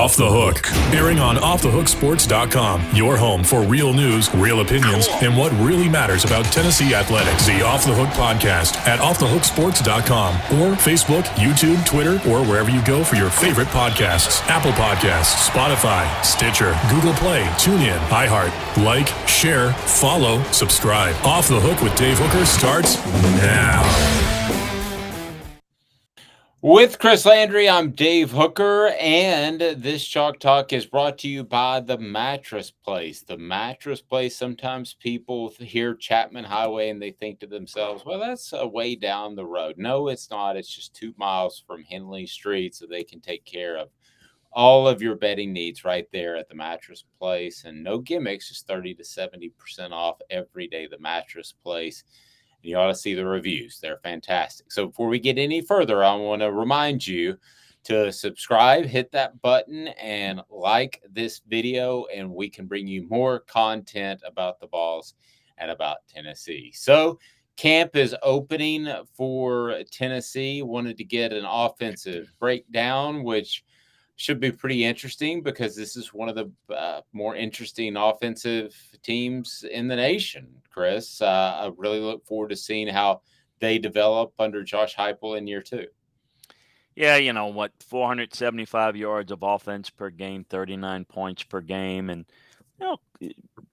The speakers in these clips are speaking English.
Off the Hook, airing on offthehooksports.com. Your home for real news, real opinions, and what really matters about Tennessee athletics. The Off the Hook podcast at offthehooksports.com or Facebook, YouTube, Twitter, or wherever you go for your favorite podcasts. Apple Podcasts, Spotify, Stitcher, Google Play, TuneIn, iHeart. Like, share, follow, subscribe. Off the Hook with Dave Hooker starts now. With Chris Landry, I'm Dave Hooker, and this Chalk Talk is brought to you by The Mattress Place. The Mattress Place, sometimes people hear Chapman Highway and they think to themselves, well, that's a way down the road. No, it's not. It's just 2 miles from Henley Street, so they can take care of all of your bedding needs right there at The Mattress Place. And no gimmicks, just 30 to 70% off every day. The Mattress Place. You ought to see the reviews. They're fantastic. So before we get any further, I want to remind you to subscribe, hit that button, and like this video, and we can bring you more content about the Vols and about Tennessee. So camp is opening for Tennessee. Wanted to get an offensive breakdown, which should be pretty interesting because this is one of the more interesting offensive teams in the nation, Chris. I really look forward to seeing how they develop under Josh Heupel in year 2. Yeah, 475 yards of offense per game, 39 points per game. And,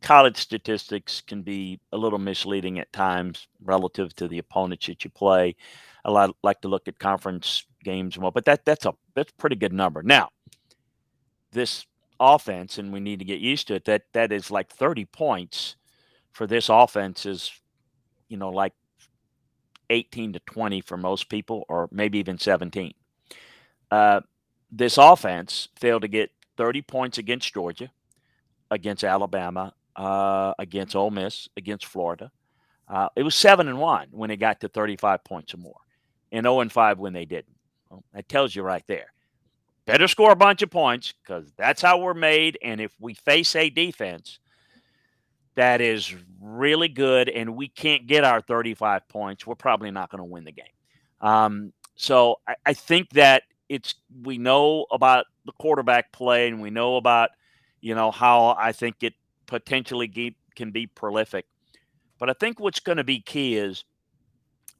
college statistics can be a little misleading at times relative to the opponents that you play. I like to look at conference games more, but that's a pretty good number. Now, this offense, and we need to get used to it, that is like 30 points for this offense is, like 18 to 20 for most people, or maybe even 17. This offense failed to get 30 points against Georgia, against Alabama, against Ole Miss, against Florida. It was 7-1 when it got to 35 points or more, and 0-5 when they didn't. Well, that tells you right there. Better score a bunch of points because that's how we're made. And if we face a defense that is really good and we can't get our 35 points, we're probably not going to win the game. So I think that we know about the quarterback play, and we know about, how I think it potentially can be prolific. But I think what's going to be key is,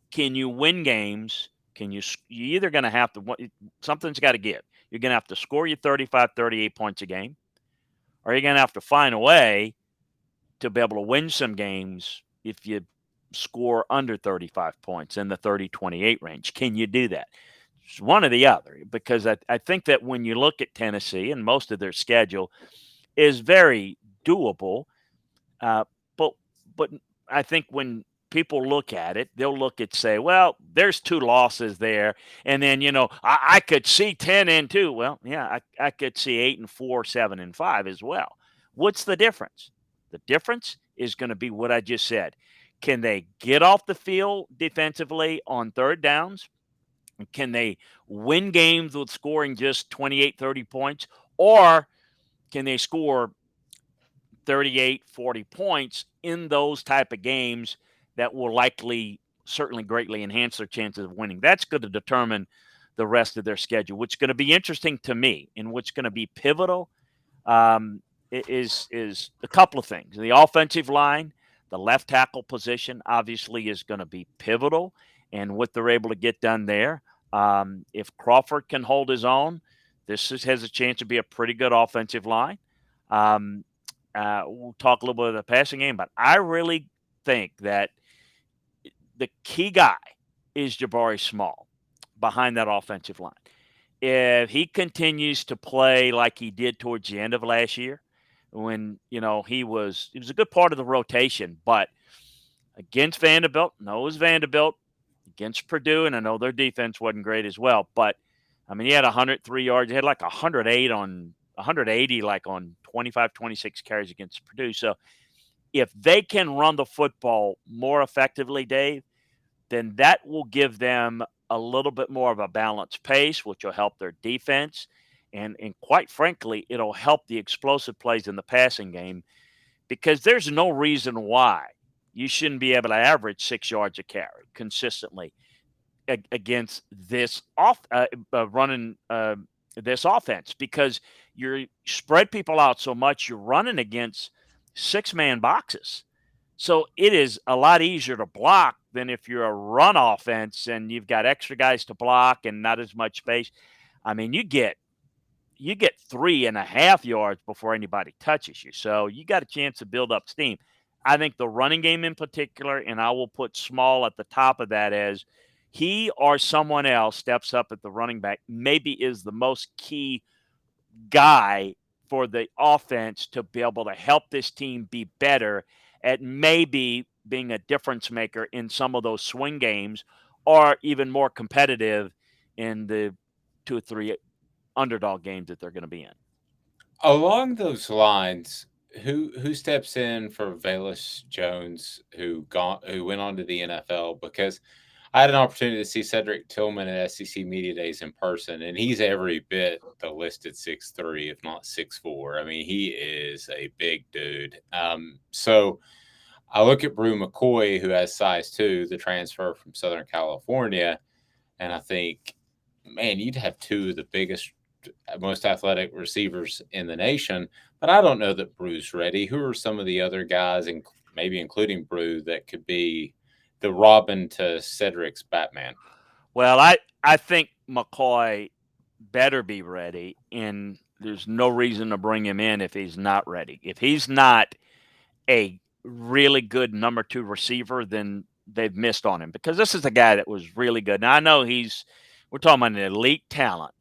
can you win games? You're either going to have to – something's got to give. You're going to have to score your 35, 38 points a game, or you're going to have to find a way to be able to win some games if you score under 35 points in the 30-28 range. Can you do that? It's one or the other, because I think that when you look at Tennessee, and most of their schedule is very doable, but I think when people look at it, they'll say, well, there's 2 losses there. And then, I could see 10-2. Well, yeah, I could see 8-4, 7-5 as well. What's the difference? The difference is going to be what I just said. Can they get off the field defensively on third downs? Can they win games with scoring just 28, 30 points? Or can they score 38, 40 points in those type of games that will certainly greatly enhance their chances of winning? That's going to determine the rest of their schedule, which is going to be interesting to me, and what's going to be pivotal is a couple of things. The offensive line, the left tackle position, obviously is going to be pivotal, and what they're able to get done there. If Crawford can hold his own, this has a chance to be a pretty good offensive line. We'll talk a little bit of the passing game, but I really think that the key guy is Jabari Small behind that offensive line. If he continues to play like he did towards the end of last year, when, he was a good part of the rotation, but against Vanderbilt, against Purdue, and I know their defense wasn't great as well, but he had 103 yards. He had like 180 like on 25, 26 carries against Purdue. So if they can run the football more effectively, Dave, then that will give them a little bit more of a balanced pace, which will help their defense. And quite frankly, it'll help the explosive plays in the passing game, because there's no reason why you shouldn't be able to average 6 yards a carry consistently against this running this offense because you spread people out so much, you're running against 6-man boxes. So it is a lot easier to block than if you're a run offense and you've got extra guys to block and not as much space. I mean, you get 3.5 yards before anybody touches you. So you got a chance to build up steam. I think the running game in particular, and I will put Small at the top of that as he or someone else steps up at the running back, maybe is the most key guy for the offense to be able to help this team be better at maybe being a difference maker in some of those swing games or even more competitive in the 2 or 3 underdog games that they're going to be in. Along those lines, who steps in for Velus Jones, who went on to the NFL? Because I had an opportunity to see Cedric Tillman at SEC Media Days in person, and he's every bit the listed 6'3", if not 6'4". I mean, he is a big dude. So I look at Brew McCoy, who has size 2, the transfer from Southern California, and I think, man, you'd have 2 of the biggest, most athletic receivers in the nation. But I don't know that Brew's ready. Who are some of the other guys, and maybe including Brew, that could be the Robin to Cedric's Batman? Well, I think McCoy better be ready, and there's no reason to bring him in if he's not ready. If he's not a really good number 2 receiver, then they've missed on him because this is a guy that was really good. Now I know we're talking about an elite talent.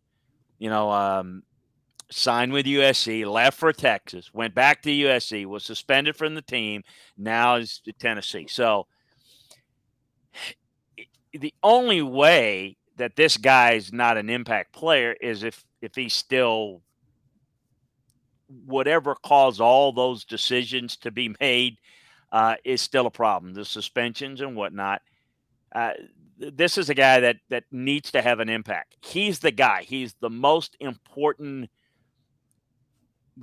Signed with USC, left for Texas, went back to USC, was suspended from the team, now is at Tennessee. So the only way that this guy's not an impact player is if he's still whatever caused all those decisions to be made is still a problem. The suspensions and whatnot. This is a guy that needs to have an impact. He's the guy. He's the most important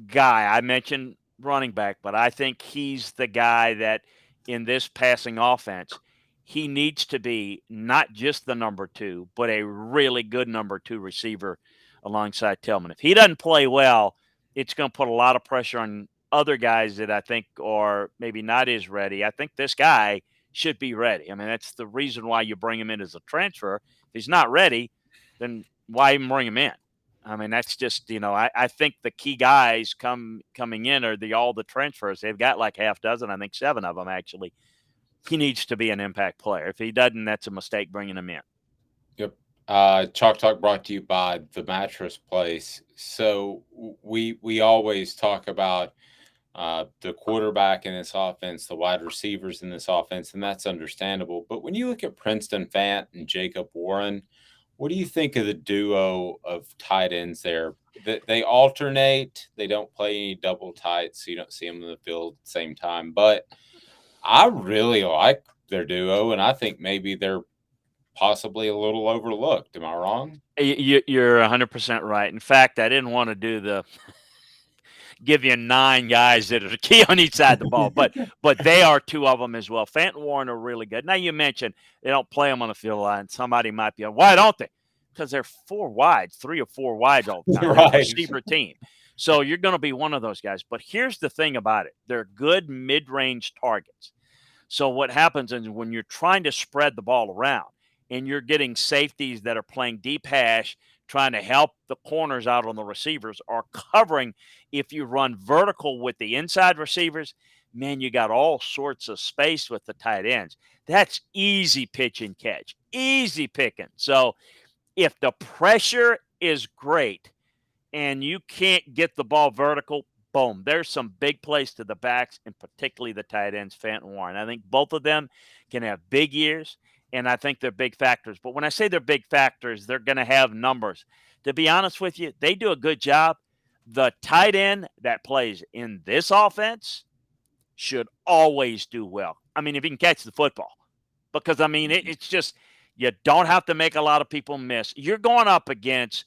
guy. I mentioned running back, but I think he's the guy that in this passing offense, he needs to be not just the number 2, but a really good number 2 receiver alongside Tillman. If he doesn't play well, it's going to put a lot of pressure on other guys that I think are maybe not as ready. I think this guy should be ready. I mean, that's the reason why you bring him in as a transfer. If he's not ready, then why even bring him in? I mean, that's just, I think the key guys coming in are all the transfers. They've got like half dozen, I think 7 of them actually. He needs to be an impact player. If he doesn't, that's a mistake bringing him in. Yep. Chalk Talk brought to you by The Mattress Place. So we always talk about the quarterback in this offense, the wide receivers in this offense, and that's understandable. But when you look at Princeton Fant and Jacob Warren, what do you think of the duo of tight ends there? They alternate. They don't play any double tights, so you don't see them in the field at the same time. But I really like their duo, and I think maybe they're possibly a little overlooked. Am I wrong? You're 100% right. In fact, I didn't want to do give you 9 guys that are the key on each side of the ball, but they are 2 of them as well. Fant and Warren are really good. Now you mentioned they don't play them on the field line. Somebody might be, why don't they? Because they're 4 wides, 3 or 4 wides all the time. Right. They're a receiver team. So you're going to be one of those guys. But here's the thing about it. They're good mid-range targets. So what happens is when you're trying to spread the ball around and you're getting safeties that are playing deep hash, trying to help the corners out on the receivers or covering if you run vertical with the inside receivers, man, you got all sorts of space with the tight ends. That's easy pitch and catch, easy picking. So if the pressure is great and you can't get the ball vertical, boom, there's some big plays to the backs and particularly the tight ends, Fant and Warren. I think both of them can have big years, and I think they're big factors. But when I say they're big factors, they're going to have numbers. To be honest with you, they do a good job. The tight end that plays in this offense should always do well. I mean, if he can catch the football. Because, I mean, it's just you don't have to make a lot of people miss. You're going up against,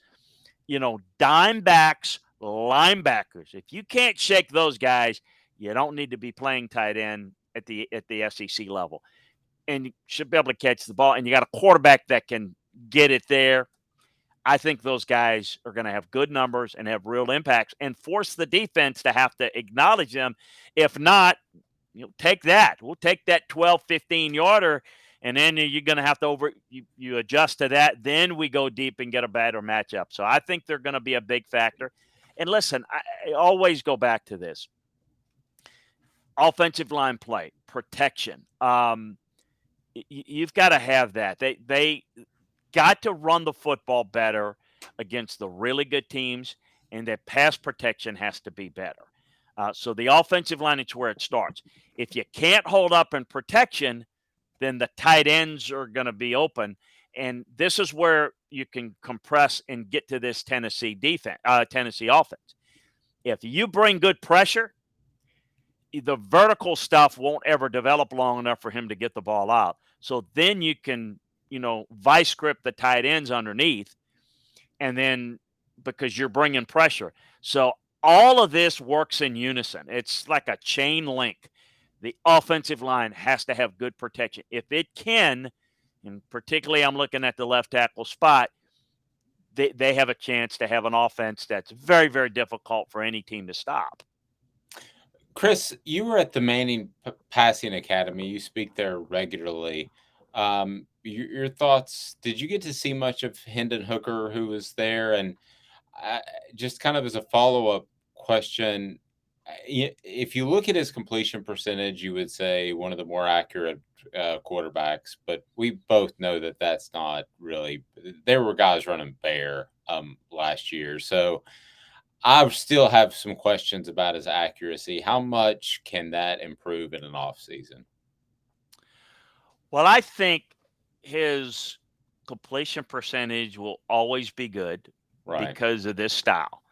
dime backs, linebackers. If you can't shake those guys, you don't need to be playing tight end at the SEC level. And you should be able to catch the ball. And you got a quarterback that can get it there. I think those guys are going to have good numbers and have real impacts and force the defense to have to acknowledge them. If not, take that. We'll take that 12, 15-yarder, and then you're going to have to you adjust to that. Then we go deep and get a better matchup. So I think they're going to be a big factor. And listen, I always go back to this. Offensive line play, protection. You've got to have that. They got to run the football better against the really good teams, and their pass protection has to be better. So the offensive line is where it starts. If you can't hold up in protection, then the tight ends are going to be open. And this is where you can compress and get to this Tennessee offense. If you bring good pressure, the vertical stuff won't ever develop long enough for him to get the ball out. So then you can, vice grip the tight ends underneath, and then because you're bringing pressure. So all of this works in unison. It's like a chain link. The offensive line has to have good protection. If it can, and particularly I'm looking at the left tackle spot, they have a chance to have an offense that's very, very difficult for any team to stop. Chris, you were at the Manning Passing Academy. You speak there regularly. Your thoughts? Did you get to see much of Hendon Hooker, who was there? And just kind of as a follow-up question, if you look at his completion percentage, you would say one of the more accurate quarterbacks. But we both know that that's not really. There were guys running bare last year, so I still have some questions about his accuracy. How much can that improve in an off season? Well, I think his completion percentage will always be good Right. because of this style.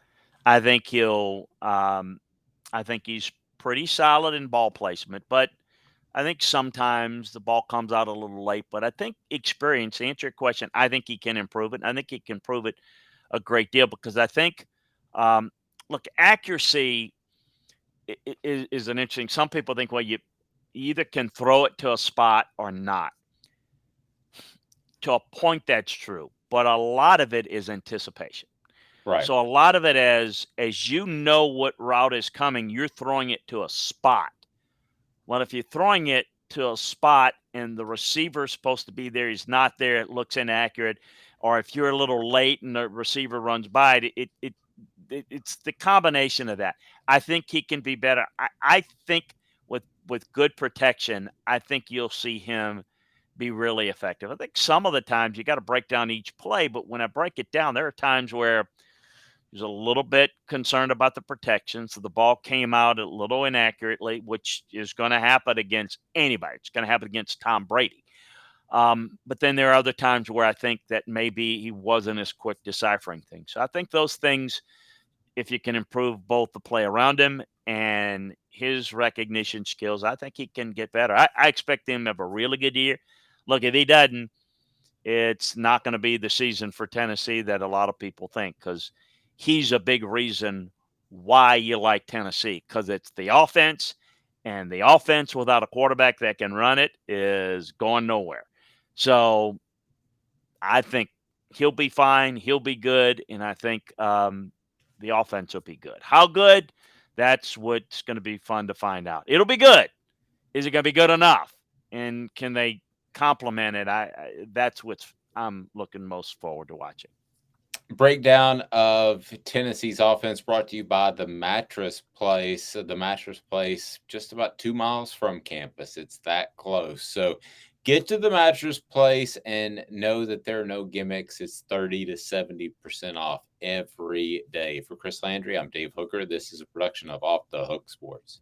I think I think he's pretty solid in ball placement, but I think sometimes the ball comes out a little late. But I think experience, to answer your question, I think he can improve it. I think he can improve it a great deal because I think, look, accuracy is an interesting. Some people think, well, you either can throw it to a spot or not. To a point, that's true, but a lot of it is anticipation. Right. So a lot of it as you know what route is coming, you're throwing it to a spot. Well, if you're throwing it to a spot and the receiver's supposed to be there, he's not there, it looks inaccurate. Or if you're a little late and the receiver runs by, it's the combination of that. I think he can be better. I think with good protection, I think you'll see him be really effective. I think some of the times you got to break down each play, but when I break it down, there are times where he's a little bit concerned about the protection, so the ball came out a little inaccurately, which is going to happen against anybody. It's going to happen against Tom Brady. But then there are other times where I think that maybe he wasn't as quick deciphering things. So I think those things, if you can improve both the play around him and his recognition skills, I think he can get better. I expect him to have a really good year. Look, if he doesn't, it's not going to be the season for Tennessee that a lot of people think, because he's a big reason why you like Tennessee, because it's the offense, and the offense without a quarterback that can run it is going nowhere. So I think he'll be fine. He'll be good. And I think the offense will be good. How good? That's what's going to be fun to find out. It'll be good. Is it going to be good enough? And can they complement it? That's what I'm looking most forward to watching. Breakdown of Tennessee's offense brought to you by the Mattress Place. The Mattress Place, just about 2 miles from campus. It's that close. So get to the Mattress Place and know that there are no gimmicks. It's 30 to 70% off every day. For Chris Landry, I'm Dave Hooker. This is a production of Off the Hook Sports.